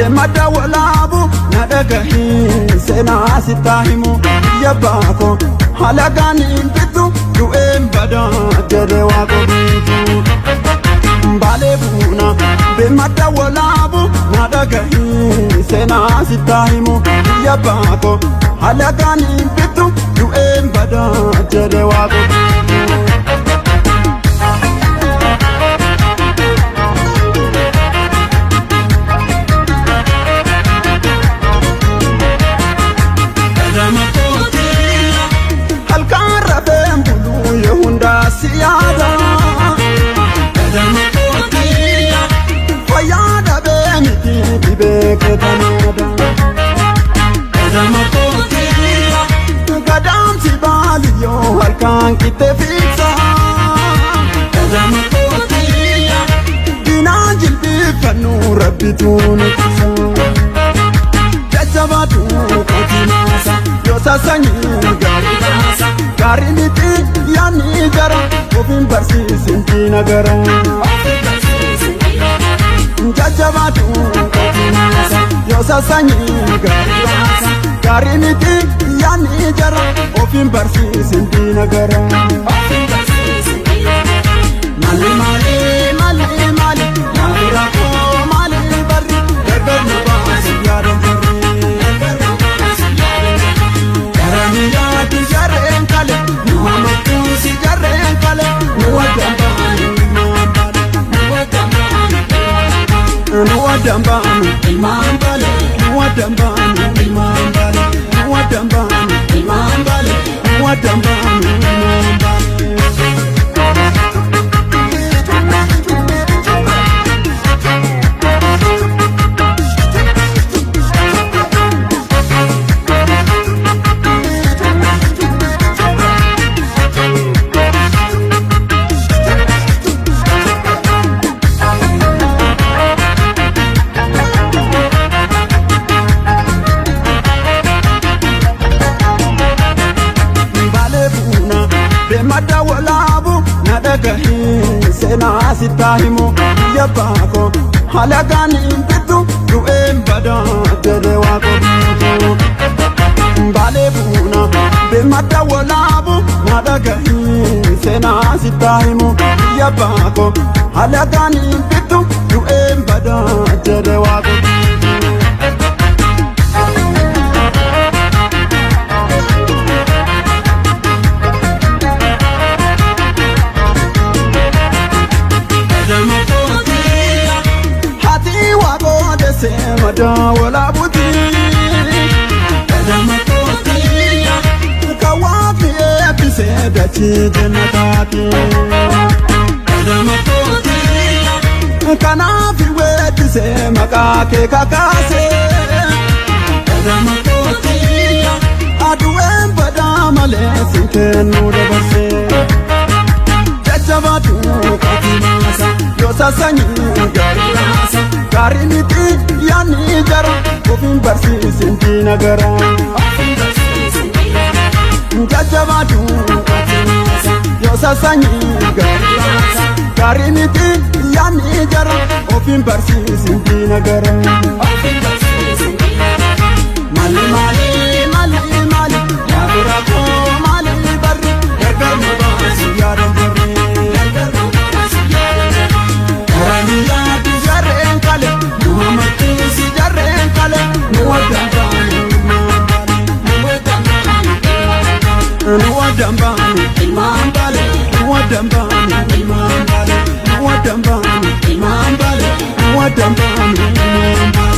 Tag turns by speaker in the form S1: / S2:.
S1: Mada walabu nadagahi sena sitahimu yabako halagani bitu du'em bada dere wako bitu balebuna be mada walabu nadagahi sena sitahimu yabako halagani bitu du'em bada dere wako Siyada Kadamakotiya Fayada Bemiti Bibeke Tanada Kadamakotiya Kadam Sibaliyo Halkan Kite Fixa Kadamakotiya Dinajil Bifanu Rabbi Tunukisa Jajabatu Kotimasa Yosasanyi Garimasa Garimiti Yani gara Ofin barsi sinti nagara Jajabatu Kotimasa Yosasanyi Garimasa Garimiti Yani gara Ofin barsi sinti nagara Mali mali mali mali Nagara ko mali bari Gargar nabasi yaran jari Garaniya tu jaren kale Muhammad si jaren kale Nuwadambanu Imam Bale Nuwadambanu Imam Bale Nuwadambanu Imam Bale Nuwadambanu Imam Bale Mada walabu nadagahi sena sitahimu yabako halagani bitu du'em bada dere wako bitu balebuna be mada walabu nadagahi sena sitahimu yabako halagani bitu du'em bada dere wako Mada wala buti Kadamakotiya Kawafi epise dachi jenataki Kadamakotiya Kanafi wetise makake kakase Kadamakotiya Aduem badamale sinkenu dabase Jajabatu Kotimasa Yosasanyi Garimasa Garimiti Yani jara Ofin barsi sinti nagara Jajabatu Kotimasa Yosasanyi Garimasa Garimiti Yani jara Ofin barsi sinti nagara Mali mali mali mali Yabura ko mali barri Gargar mabasi yaran jarri Garaniya tu jaren kale Muhammad si jaren kale Nuwadambanu Imam Bale Nuwadambanu Imam Bale Nuwadambanu Imam Bale Nuwadambanu Imam Bale